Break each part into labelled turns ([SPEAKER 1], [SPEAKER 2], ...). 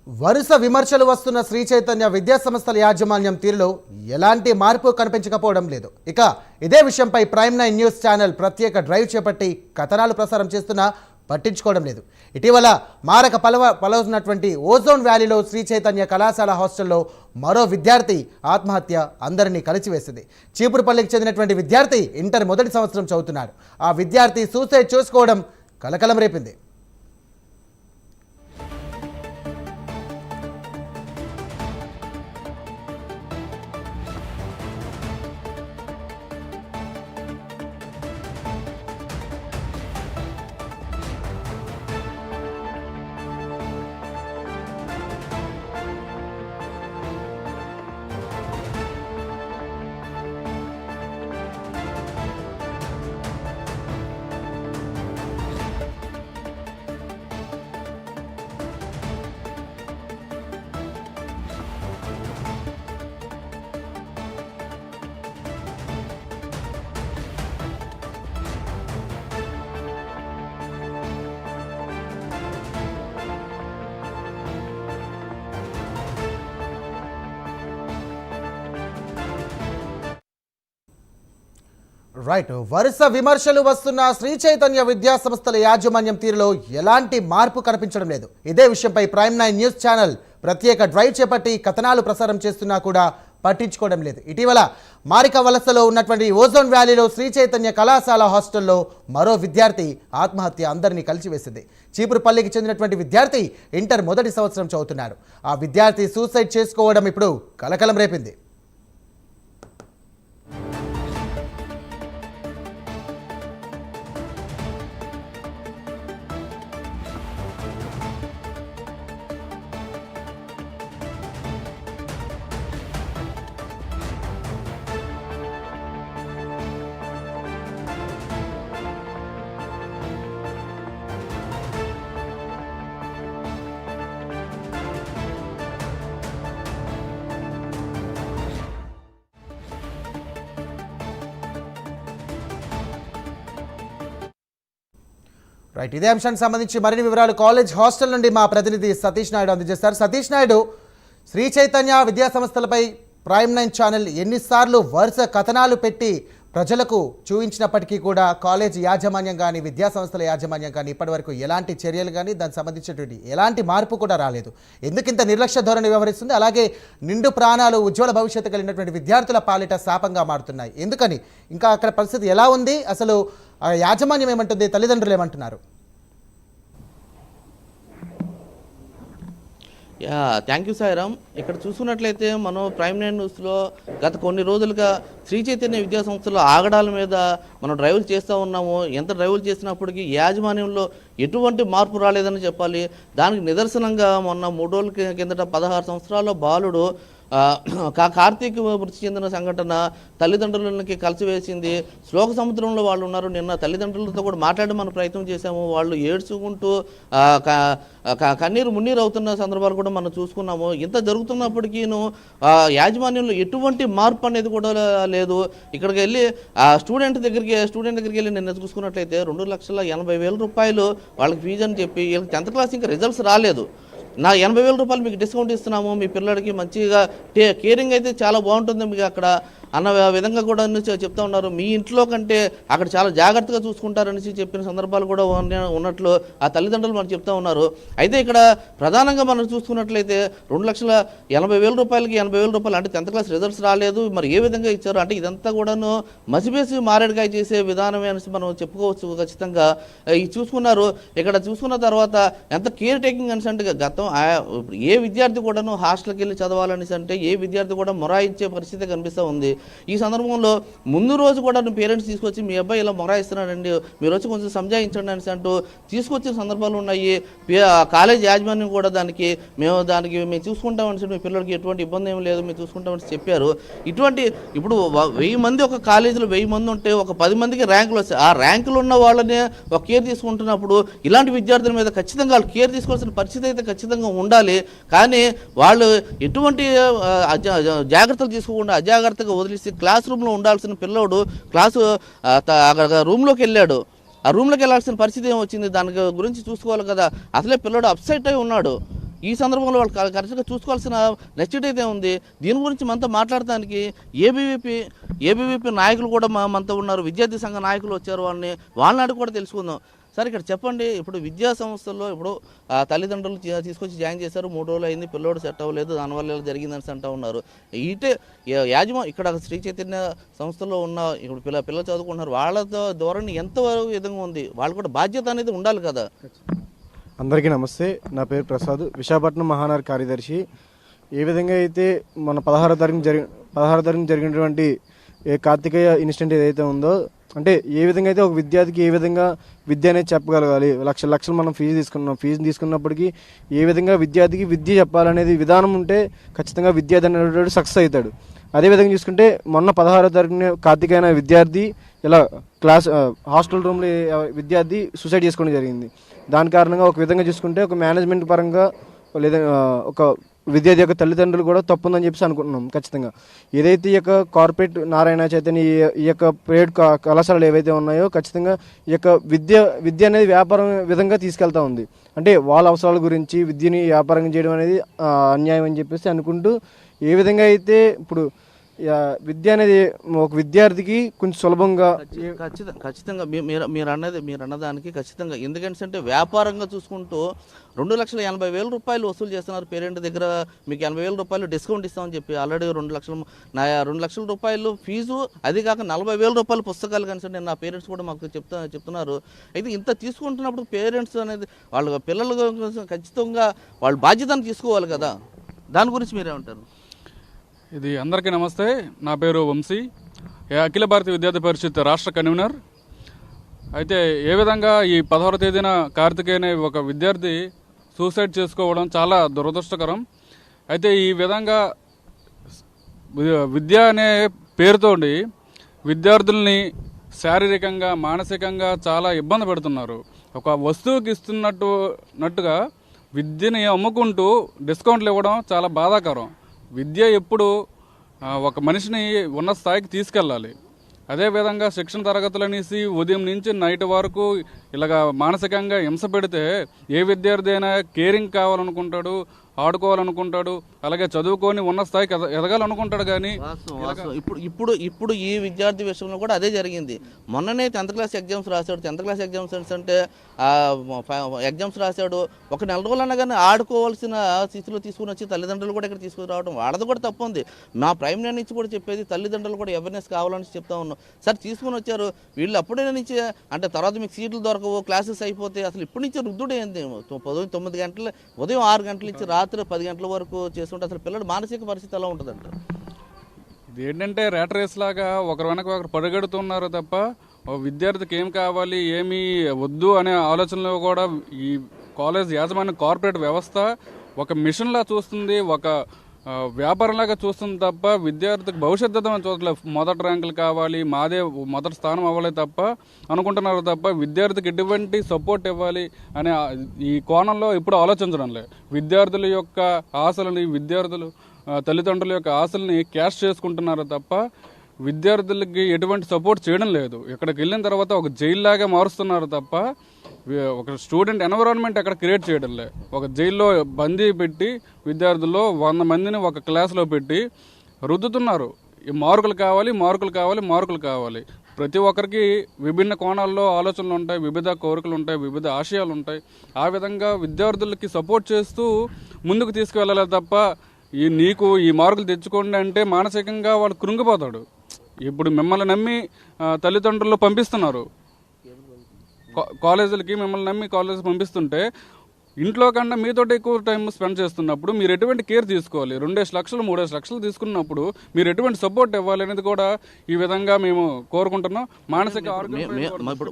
[SPEAKER 1] వరుస విమర్శలు వస్తున్న శ్రీ చైతన్య విద్యా సంస్థల యాజమాన్యం తీరులో ఎలాంటి మార్పు కనిపించకపోవడం లేదు. ఇక ఇదే విషయంపై ప్రైమ్9 న్యూస్ ఛానల్ ప్రత్యేక డ్రైవ్ చేపట్టి కథనాలు ప్రసారం చేస్తున్నా పట్టించుకోవడం లేదు. ఇటీవల మారక పలవుతున్నటువంటి ఓజోన్ వ్యాలీలో శ్రీ చైతన్య కళాశాల హాస్టల్లో మరో విద్యార్థి ఆత్మహత్య అందరినీ కలిచివేసింది. చీపురుపల్లికి చెందినటువంటి విద్యార్థి ఇంటర్ మొదటి సంవత్సరం చదువుతున్నాడు. ఆ విద్యార్థి సూసైడ్ చేసుకోవడం కలకలం రేపింది. రైట్, వరుస విమర్శలు వస్తున్న శ్రీ చైతన్య విద్యా సంస్థల యాజమాన్యం తీరులో ఎలాంటి మార్పు కనిపించడం లేదు. ఇదే విషయంపై ప్రైమ్9 న్యూస్ ఛానల్ ప్రత్యేక డ్రైవ్ చేపట్టి కథనాలు ప్రసారం చేస్తున్నా కూడా పట్టించుకోవడం లేదు. ఇటీవల మారిక వలసలో ఉన్నటువంటి ఓజోన్ వ్యాలీలో శ్రీ చైతన్య కళాశాల హాస్టల్లో మరో విద్యార్థి ఆత్మహత్య అందరినీ కలిచివేసింది. చీపురుపల్లికి చెందినటువంటి విద్యార్థి ఇంటర్ మొదటి సంవత్సరం చదువుతున్నాడు. ఆ విద్యార్థి సూసైడ్ చేసుకోవడం ఇప్పుడు కలకలం రేపింది. రైట్, ఇదే అంశానికి సంబంధించి మరిన్ని వివరాలు కాలేజ్ హాస్టల్ నుండి మా ప్రతినిధి సతీష్ నాయుడు అందజేస్తారు. సతీష్ నాయుడు, శ్రీ చైతన్య విద్యా సంస్థలపై ప్రైమ్9 ఛానల్ ఎన్నిసార్లు వరుస కథనాలు పెట్టి ప్రజలకు చూపించినప్పటికీ కూడా కాలేజ్ యాజమాన్యం కానీ విద్యా సంస్థల యాజమాన్యం కానీ ఇప్పటివరకు ఎలాంటి చర్యలు కానీ దానికి సంబంధించినటువంటి ఎలాంటి మార్పు కూడా రాలేదు. ఎందుకింత నిర్లక్ష్య ధోరణి వ్యవహరిస్తుంది? అలాగే నిండు ప్రాణాలు ఉజ్వల భవిష్యత్తు కలిగినటువంటి విద్యార్థుల పాలిట శాపంగా మారుతున్నాయి. ఎందుకని? ఇంకా అక్కడ పరిస్థితి ఎలా ఉంది? అసలు యాజమాన్యం ఏమంటుంది? తల్లిదండ్రులు ఏమంటున్నారు?
[SPEAKER 2] Thank you Sairam. ఇక్కడ చూసుకున్నట్లయితే మనం ప్రైమ్9 న్యూస్లో గత కొన్ని రోజులుగా శ్రీ చైతన్య విద్యా సంస్థలో ఆగడాల మీద మనం డ్రైవ్లు చేస్తూ ఉన్నాము. ఎంత డ్రైవ్లు చేసినప్పటికీ యాజమాన్యంలో ఎటువంటి మార్పు రాలేదని చెప్పాలి. దానికి నిదర్శనంగా మొన్న 3 రోజుల కిందట 16 సంవత్సరాల బాలుడు కార్తీక్ మృతి చెందిన సంఘటన తల్లిదండ్రులకి కలిసివేసింది. శ్లోక సముద్రంలో వాళ్ళు ఉన్నారు. నిన్న తల్లిదండ్రులతో కూడా మాట్లాడి మనం ప్రయత్నం చేశాము. వాళ్ళు ఏడ్చుకుంటూ కన్నీరు మున్నీరు అవుతున్న సందర్భాలు కూడా మనం చూసుకున్నాము. ఇంత జరుగుతున్నప్పటికీను యాజమాన్యంలో ఎటువంటి మార్పు అనేది కూడా లేదు. ఇక్కడికి వెళ్ళి స్టూడెంట్ దగ్గరికి వెళ్ళి నిన్న చూసుకున్నట్లయితే 2,80,000 రూపాయలు వాళ్ళకి ఫీజు అని చెప్పి వీళ్ళకి 10th క్లాస్ ఇంకా రిజల్ట్స్ రాలేదు. నా 80,000 రూపాయలు మీకు డిస్కౌంట్ ఇస్తున్నాము, మీ పిల్లడికి మంచిగా కేరింగ్ అయితే చాలా బాగుంటుంది మీకు అక్కడ అన్న విధంగా కూడా చెప్తా ఉన్నారు. మీ ఇంట్లో కంటే అక్కడ చాలా జాగ్రత్తగా చూసుకుంటారని చెప్పిన సందర్భాలు కూడా ఉన్నట్లు ఆ తల్లిదండ్రులు మనకు చెప్తా ఉన్నారు. అయితే ఇక్కడ ప్రధానంగా మనం చూసుకున్నట్లయితే 2,80,000 రూపాయలకి 80,000 రూపాయలు అంటే 10th క్లాస్ రిజల్ట్స్ రాలేదు. మరి ఏ విధంగా ఇచ్చారు అంటే ఇదంతా కూడాను మసిపేసి మారేడుకాయ చేసే విధానమే అనేసి మనం చెప్పుకోవచ్చు ఖచ్చితంగా. ఇది చూసుకున్నారు. ఇక్కడ చూసుకున్న తర్వాత ఎంత కేర్ టేకింగ్ అనేసి అంటే గతం ఏ విద్యార్థి కూడాను హాస్టల్కి వెళ్ళి చదవాలనేసి అంటే ఏ విద్యార్థి కూడా మొరాయించే పరిస్థితి కనిపిస్తూ ఉంది. ఈ సందర్భంలో ముందు రోజు కూడా పేరెంట్స్ తీసుకొచ్చి మీ అబ్బాయి ఇలా మొరాయిస్తున్నాడండి, మీరు వచ్చి కొంచెం సంజాయించండి అనేసి అంటూ తీసుకొచ్చిన సందర్భాలు ఉన్నాయి. కాలేజ్ యాజమాన్యం కూడా మేము చూసుకుంటామని మీ పిల్లలకి ఎటువంటి ఇబ్బంది ఏమి లేదు, మేము చూసుకుంటామని చెప్పారు. ఇటువంటి ఇప్పుడు 1000 మంది ఒక కాలేజీలో 1000 మంది ఉంటే ఒక 10 మందికి ర్యాంకులు వస్తాయి. ఆ ర్యాంకులు ఉన్న వాళ్ళనే ఒక కేర్ తీసుకుంటున్నప్పుడు ఇలాంటి విద్యార్థుల మీద ఖచ్చితంగా వాళ్ళు కేర్ తీసుకోవాల్సిన పరిస్థితి అయితే ఖచ్చితంగా ఉండాలి. కానీ వాళ్ళు ఎటువంటి జాగ్రత్తలు తీసుకోకుండా అజాగ్రత్తగా వదిలేసి క్లాస్ రూమ్లో ఉండాల్సిన పిల్లోడు రూమ్లోకి వెళ్ళాడు. ఆ రూమ్లోకి వెళ్ళాల్సిన పరిస్థితి ఏమొచ్చింది? దాని గురించి చూసుకోవాలి కదా. అసలే పిల్లోడు అప్సెట్ అయి ఉన్నాడు. ఈ సందర్భంలో వాళ్ళు కరెక్ట్గా చూసుకోవాల్సిన నెసిటీ అయితే ఉంది. దీని గురించి మనతో మాట్లాడటానికి ఏబీవీపీ నాయకులు కూడా మనతో ఉన్నారు, విద్యార్థి సంఘ నాయకులు వచ్చారు, వాళ్ళని అడిగి కూడా తెలుసుకుందాం. సార్ ఇక్కడ చెప్పండి, ఇప్పుడు విద్యా సంస్థల్లో ఇప్పుడు తల్లిదండ్రులు తీసుకొచ్చి జాయిన్ చేశారు, 3 రోజులు అయింది, పిల్లోడు సెట్ అవ్వలేదు, దానివల్ల జరిగిందని అంటూ ఉన్నారు. ఇక్కడ శ్రీ చైతన్య సంస్థలో ఉన్న ఇప్పుడు పిల్లలు చదువుకుంటున్నారు, వాళ్ళతో ధోరణి ఎంతవరకు విధంగా ఉంది, వాళ్ళు కూడా బాధ్యత అనేది ఉండాలి కదా.
[SPEAKER 3] అందరికీ నమస్తే, నా పేరు ప్రసాద్, విశాఖపట్నం మహానగర కార్యదర్శి. ఏ విధంగా అయితే మన 16వ తారీఖు జరిగినటువంటి కార్తికేయ ఇన్సిడెంట్ ఏదైతే ఉందో, అంటే ఏ విధంగా అయితే ఒక విద్యార్థికి ఏ విధంగా విద్య అనేది చెప్పగలగాలి, లక్షలు మనం ఫీజు తీసుకున్నప్పటికీ ఏ విధంగా విద్యార్థికి విద్య చెప్పాలనేది విధానం ఉంటే ఖచ్చితంగా విద్యార్థి అనేటువంటి సక్సెస్ అవుతాడు. అదేవిధంగా చూసుకుంటే మొన్న 16వ తారీఖున కార్తికేయ విద్యార్థి ఇలా హాస్టల్ రూమ్లో విద్యార్థి సూసైడ్ చేసుకోవడం జరిగింది. దాని కారణంగా ఒక విధంగా చూసుకుంటే ఒక మేనేజ్మెంట్ పరంగా లేదా ఒక విద్యార్థి యొక్క తల్లిదండ్రులు కూడా తప్పుందని చెప్పేసి అనుకుంటున్నాం. ఖచ్చితంగా ఏదైతే ఈ యొక్క కార్పొరేట్ నారాయణ చైతన్య ఈ యొక్క ప్రైవేట్ కళాశాలలు ఏవైతే ఉన్నాయో ఖచ్చితంగా ఈ యొక్క విద్య అనేది వ్యాపారం విధంగా తీసుకెళ్తా ఉంది. అంటే వాళ్ళ అవసరాల గురించి విద్యని వ్యాపారం చేయడం అనేది అన్యాయం అని చెప్పేసి అనుకుంటూ ఏ విధంగా అయితే ఇప్పుడు విద్య అనేది ఒక విద్యార్థికి కొంచెం సులభంగా
[SPEAKER 2] ఖచ్చితంగా మీరు అన్నదానికి ఖచ్చితంగా, ఎందుకంటే వ్యాపారంగా చూసుకుంటూ 2,80,000 రూపాయలు వసూలు చేస్తున్నారు పేరెంట్ దగ్గర. మీకు 80,000 రూపాయలు డిస్కౌంట్ ఇస్తామని చెప్పి ఆల్రెడీ 2 లక్షల రూపాయలు ఫీజు, అది కాక 40,000 రూపాయలు పుస్తకాలు కనిసండి నా పేరెంట్స్ కూడా మాకు చెప్తున్నారు. అయితే ఇంత తీసుకుంటున్నప్పుడు పేరెంట్స్ అనేది వాళ్ళ పిల్లలు ఖచ్చితంగా వాళ్ళ బాధ్యతను తీసుకోవాలి కదా, దాని గురించి మీరేమంటారు?
[SPEAKER 4] ఇది అందరికీ నమస్తే, నా పేరు వంశీ, అఖిల భారతీయ విద్యార్థి పరిషత్ రాష్ట్ర కన్వీనర్. అయితే ఏ విధంగా ఈ 16వ తేదీన కార్తికేయ అనే ఒక విద్యార్థి సూసైడ్ చేసుకోవడం చాలా దురదృష్టకరం. అయితే ఈ విధంగా విద్య అనే పేరుతోటి విద్యార్థుల్ని శారీరకంగా మానసికంగా చాలా ఇబ్బంది పెడుతున్నారు. ఒక వస్తువుకి ఇస్తున్నట్టుగా విద్యని అమ్ముకుంటూ డిస్కౌంట్లు ఇవ్వడం చాలా బాధాకరం. విద్య ఎప్పుడు ఒక మనిషిని ఉన్న స్థాయికి తీసుకెళ్ళాలి. అదేవిధంగా శిక్షణ తరగతులు అనేసి ఉదయం నుంచి నైట్ వరకు ఇలాగ మానసికంగా హింస పెడితే ఏ విద్యార్థి అయినా కేరింగ్ కావాలనుకుంటాడు, ఆడుకోవాలనుకుంటాడు, అలాగే చదువుకొని ఉన్న స్థాయికి ఎదగాలనుకుంటాడు. కానీ
[SPEAKER 2] ఇప్పుడు ఈ విద్యార్థి విషయంలో కూడా అదే జరిగింది. మొన్ననే 10th క్లాస్ ఎగ్జామ్స్ రాశాడు. 10th క్లాస్ ఎగ్జామ్స్ అంటే ఎగ్జామ్స్ రాశాడు, ఒక 4 రోజులన్నా కానీ ఆడుకోవాల్సిన స్థితిలో తీసుకుని వచ్చి తల్లిదండ్రులు కూడా ఇక్కడ తీసుకురావడం వాళ్ళది కూడా తప్పు ఉంది. మా ప్రైమ్ లైన్ నుంచి కూడా చెప్పేది తల్లిదండ్రులు కూడా అవేర్నెస్ కావాలని చెప్తా ఉన్నాం. సార్ తీసుకుని వచ్చారు, వీళ్ళు అప్పుడే నుంచి అంటే తర్వాత మీకు సీట్లు దొరకవు, క్లాసెస్ అయిపోతాయి, అసలు ఇప్పటి నుంచి రుద్దుడు ఏంది, 9 గంటలు ఉదయం 6 గంటల నుంచి రాత్రి 10 గంటల వరకు చేస్తుంటే అసలు పిల్లల మానసిక పరిస్థితి ఎలా ఉంటుందంట?
[SPEAKER 4] ఇది ఏంటంటే రేట్ రేస్ లాగా ఒకరు వెనక ఒకరు పరిగెడుతున్నారు తప్ప విద్యార్థికి ఏం కావాలి ఏమీ వద్దు అనే ఆలోచనలో కూడా ఈ కాలేజ్ యాజమాన్య కార్పొరేట్ వ్యవస్థ ఒక మిషన్లా చూస్తుంది, ఒక వ్యాపారంలాగా చూస్తుంది తప్ప విద్యార్థికి భవిష్యత్తు చూడలేదు. మొదటి ర్యాంకులు కావాలి, మాదే మొదటి స్థానం అవ్వాలి తప్ప అనుకుంటున్నారు తప్ప విద్యార్థికి ఎటువంటి సపోర్ట్ ఇవ్వాలి అనే ఈ కోణంలో ఇప్పుడు ఆలోచించడం లేదు. విద్యార్థుల యొక్క ఆశలని, విద్యార్థులు తల్లిదండ్రుల యొక్క ఆశల్ని క్యాష్ చేసుకుంటున్నారు తప్ప విద్యార్థులకి ఎటువంటి సపోర్ట్ చేయడం లేదు. ఇక్కడికి వెళ్ళిన తర్వాత ఒక జైల్లాగా మారుస్తున్నారు తప్ప ఒక స్టూడెంట్ ఎన్విరాన్మెంట్ ఎక్కడ క్రియేట్ చేయడం లేదు. ఒక జైల్లో బందీ పెట్టి విద్యార్థుల్లో 100 మందిని ఒక క్లాస్లో పెట్టి రుద్దుతున్నారు. ఈ మార్కులు కావాలి. ప్రతి ఒక్కరికి విభిన్న కోణాల్లో ఆలోచనలు ఉంటాయి, వివిధ కోరికలు ఉంటాయి, వివిధ ఆశయాలు ఉంటాయి. ఆ విధంగా విద్యార్థులకి సపోర్ట్ చేస్తూ ముందుకు తీసుకువెళ్ళాలి తప్ప నీకు ఈ మార్కులు తెచ్చుకోండి అంటే మానసికంగా వాడు కృంగిపోతాడు. ఇప్పుడు మిమ్మల్ని నమ్మి తల్లిదండ్రులు పంపిస్తున్నారు కాలేజీలకి, మిమ్మల్ని నమ్మి కాలేజ్ పంపిస్తుంటే ఇంట్లో కన్నా మీతో ఎక్కువ టైం స్పెండ్ చేస్తున్నప్పుడు మీరు ఎటువంటి కేర్ తీసుకోవాలి. 2 లక్షలు 3 లక్షలు తీసుకున్నప్పుడు మీరు ఎటువంటి సపోర్ట్ ఇవ్వాలి అనేది కూడా ఈ విధంగా మేము కోరుకుంటున్నాం. మానసిక
[SPEAKER 2] ఇప్పుడు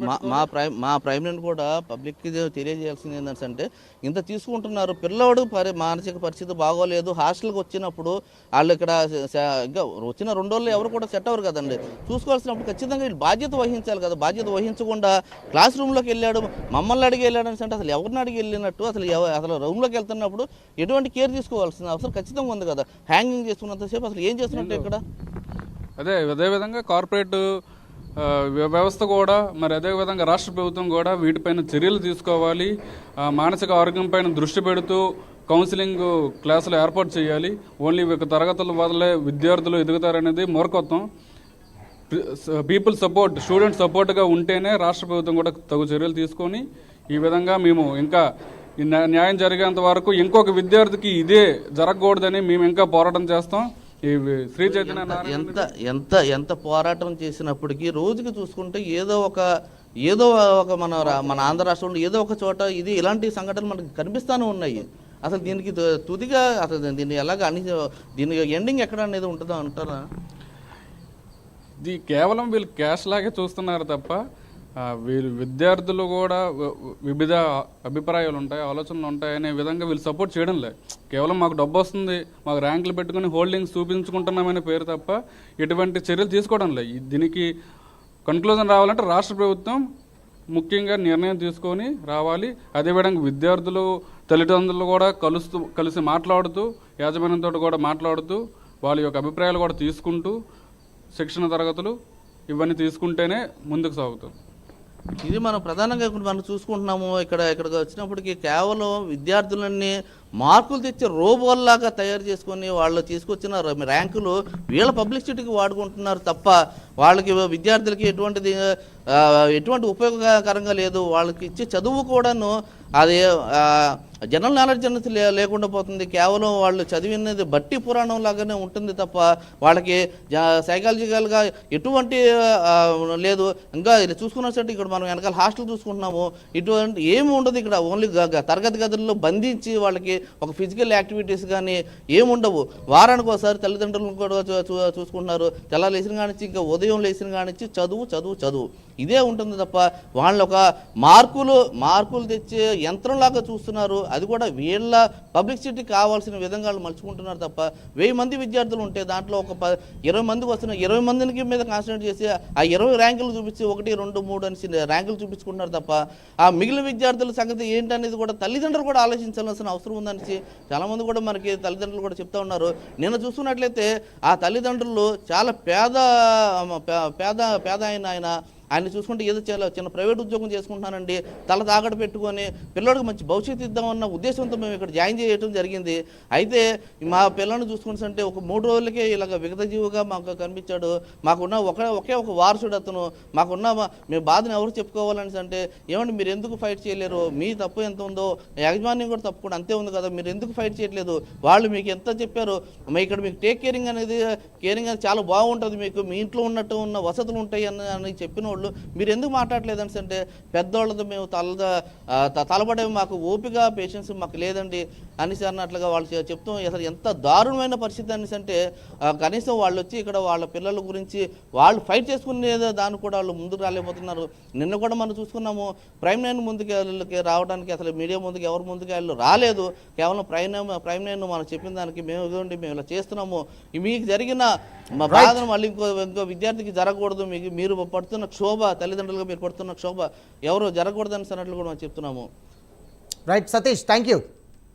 [SPEAKER 2] మా ప్రైమ్ లైన్ కూడా పబ్లిక్కి తెలియజేయాల్సింది ఏంటంటే ఇంత తీసుకుంటున్నారు, పిల్లవాడు మానసిక పరిస్థితి బాగోలేదు, హాస్టల్కి వచ్చినప్పుడు వాళ్ళు ఇక్కడ ఇంకా వచ్చిన 2 రోజులు ఎవరు కూడా సెట్ అవ్వరు కదండి. చూసుకోవాల్సినప్పుడు ఖచ్చితంగా వీళ్ళు బాధ్యత వహించాలి కదా. బాధ్యత వహించకుండా క్లాస్ రూమ్లోకి వెళ్ళాడు, మమ్మల్ని అడిగి వెళ్ళాడు అని అంటే అసలు ఎవరిని అడిగి వెళ్ళినట్టు, అసలు రూమ్లోకి వెళ్తున్నప్పుడు ఎటువంటి కేర్ తీసుకోవాల్సిన అవసరం ఖచ్చితంగా ఉంది కదా. హ్యాంగింగ్ చేసుకున్నంతసేపు అసలు ఏం చేస్తున్నట్టు ఇక్కడ?
[SPEAKER 4] అదేవిధంగా కార్పొరేట్ వ్యవస్థ కూడా మరి అదేవిధంగా రాష్ట్ర ప్రభుత్వం కూడా వీటిపైన చర్యలు తీసుకోవాలి. మానసిక ఆరోగ్యం పైన దృష్టి పెడుతూ కౌన్సిలింగ్ క్లాసులు ఏర్పాటు చేయాలి. ఓన్లీ ఒక తరగతుల వదలే విద్యార్థులు ఎదుగుతారనేది మూర్ఖత్వం. పీపుల్ సపోర్ట్, స్టూడెంట్ సపోర్ట్గా ఉంటేనే రాష్ట్ర ప్రభుత్వం కూడా తగు చర్యలు తీసుకొని ఈ విధంగా మేము ఇంకా ఈ న్యాయం జరిగేంత వరకు ఇంకొక విద్యార్థికి ఇదే జరగకూడదని మేము ఇంకా పోరాటం చేస్తాం. ఈ శ్రీ చైతన్య
[SPEAKER 2] ఎంత ఎంత ఎంత పోరాటం చేసినప్పటికీ రోజుకి చూసుకుంటే ఏదో ఒక మన ఆంధ్ర రాష్ట్రంలో ఏదో ఒక చోట ఇలాంటి సంఘటనలు మనకి కనిపిస్తూనే ఉన్నాయి. అసలు దీనికి తుదిగా అసలు దీన్ని ఎలాగ దీనికి ఎండింగ్ ఎక్కడ అనేది ఉంటుందో అంటారా?
[SPEAKER 4] ఇది కేవలం వీళ్ళు క్యాష్ లాగే చూస్తున్నారు తప్ప వీళ్ళు విద్యార్థులు కూడా వివిధ అభిప్రాయాలు ఉంటాయి, ఆలోచనలు ఉంటాయి అనే విధంగా వీళ్ళు సపోర్ట్ చేయడం లేదు. కేవలం మాకు డబ్బు వస్తుంది, మాకు ర్యాంకులు పెట్టుకుని హోల్డింగ్స్ చూపించుకుంటున్నామనే పేరు తప్ప ఎటువంటి చర్యలు తీసుకోవడం లేదు. దీనికి కన్క్లూజన్ రావాలంటే రాష్ట్ర ప్రభుత్వం ముఖ్యంగా నిర్ణయం తీసుకొని రావాలి. అదేవిధంగా విద్యార్థులు తల్లిదండ్రులు కూడా కలిసి మాట్లాడుతూ, యాజమాన్యంతో కూడా మాట్లాడుతూ, వాళ్ళ యొక్క అభిప్రాయాలు కూడా తీసుకుంటూ శిక్షణ తరగతులు ఇవన్నీ తీసుకుంటేనే ముందుకు సాగుతాం.
[SPEAKER 2] ఇది మనం ప్రధానంగా ఇప్పుడు మనం చూసుకుంటున్నాము. ఇక్కడికి వచ్చినప్పటికీ కేవలం విద్యార్థులన్నీ మార్కులు తెచ్చి రోబోల్లాగా తయారు చేసుకొని వాళ్ళు తీసుకొచ్చిన ర్యాంకులు వీళ్ళ పబ్లిసిటీకి వాడుకుంటున్నారు తప్ప వాళ్ళకి విద్యార్థులకి ఎటువంటి ఉపయోగకరంగా లేదు. వాళ్ళకి ఇచ్చే చదువు కూడాను అది జనరల్ నాలెడ్జ్ అనేది లేకుండా పోతుంది. కేవలం వాళ్ళు చదివినది బట్టి పురాణం లాగానే ఉంటుంది తప్ప వాళ్ళకి సైకాలజికల్గా ఎటువంటి లేదు. ఇంకా ఇది చూసుకున్నట్టు ఇక్కడ మనం వెనకాల హాస్టల్ చూసుకుంటున్నాము, ఇటువంటి ఏమి ఉండదు. ఇక్కడ ఓన్లీ తరగతి గదుల్లో బంధించి వాళ్ళకి ఒక ఫిజికల్ యాక్టివిటీస్ కానీ ఏముండవు. వారానికి ఒకసారి తల్లిదండ్రులను కూడా చూసుకుంటున్నారు. తెల్లారు లేచిన కానించి ఇంకా ఉదయం లేచిన కానించి చదువు చదువు చదువు ఇదే ఉంటుంది తప్ప వాళ్ళు ఒక మార్కులు తెచ్చే యంత్రంలాగా చూస్తున్నారు. అది కూడా వీళ్ళ పబ్లిసిటీ కావాల్సిన విధంగా వాళ్ళు మలుచుకుంటున్నారు తప్ప 1000 మంది విద్యార్థులు ఉంటే దాంట్లో ఒక 20 మందికి వస్తున్న 20 మందికి మీద కాన్సన్ట్రేట్ చేసి ఆ 20 ర్యాంకులు చూపించి 1, 2, 3 అని ర్యాంకులు చూపించుకుంటున్నారు తప్ప ఆ మిగిలిన విద్యార్థుల సంగతి ఏంటనేది కూడా తల్లిదండ్రులు కూడా ఆలోచించాల్సిన అవసరం ఉందనేసి చాలామంది కూడా మనకి తల్లిదండ్రులు కూడా చెప్తా ఉన్నారు. నిన్న చూసుకున్నట్లయితే ఆ తల్లిదండ్రులు చాలా పేద ఆయన చూసుకుంటే ఏదో చాలా చిన్న ప్రైవేట్ ఉద్యోగం చేసుకుంటున్నానండి, తల తాగడ పెట్టుకొని పిల్లడికి మంచి భవిష్యత్తు ఇద్దామన్న ఉద్దేశంతో మేము ఇక్కడ జాయిన్ చేయడం జరిగింది. అయితే మా పిల్లల్ని చూసుకుంటే ఒక 3 రోజులకే ఇలాగ విగతజీవిగా మాకు కనిపించాడు. మాకున్న ఒకే ఒక వారసుడు అతను. మేము బాధను ఎవరు చెప్పుకోవాలని అంటే ఏమంటే మీరు ఎందుకు ఫైట్ చేయలేరు, మీ తప్పు ఎంత ఉందో యాజమాన్యం కూడా తప్పు కూడా అంతే ఉంది కదా, మీరు ఎందుకు ఫైట్ చేయట్లేదు, వాళ్ళు మీకు ఎంత చెప్పారు, ఇక్కడ మీకు టేక్ కేరింగ్ అనేది చాలా బాగుంటుంది, మీకు మీ ఇంట్లో ఉన్నట్టు ఉన్న వసతులు ఉంటాయి అని చెప్పిన వాళ్ళు మీరు ఎందుకు మాట్లాడలేదని అంటే పెద్దవాళ్ళతో మేము తలపడే మాకు ఓపిక పేషెన్స్ మాకు లేదండి అనేసి అన్నట్లుగా వాళ్ళు చెప్తాం. అసలు ఎంత దారుణమైన పరిస్థితి అనేసి అంటే కనీసం వాళ్ళు వచ్చి ఇక్కడ వాళ్ళ పిల్లల గురించి వాళ్ళు ఫైట్ చేసుకునే దాన్ని కూడా వాళ్ళు ముందుకు రాలేకపోతున్నారు. నిన్న కూడా మనం చూసుకున్నాము, ప్రైమ్ 9 ముందుకు రావడానికి అసలు మీడియా ముందుకు ఎవరు ముందుకు రాలేదు. కేవలం ప్రైమ్ 9 మనం చెప్పిన దానికి మేము ఇలా చేస్తున్నాము, మీకు జరిగిన మా బాధను మళ్ళీ ఇంకో విద్యార్థికి జరగకూడదు, మీరు పడుతున్న క్షోభ, తల్లిదండ్రులుగా మీరు పడుతున్న క్షోభ ఎవరు జరగకూడదని అన్నట్లు కూడా మనం చెప్తున్నాము.
[SPEAKER 1] Right Satish, thank you.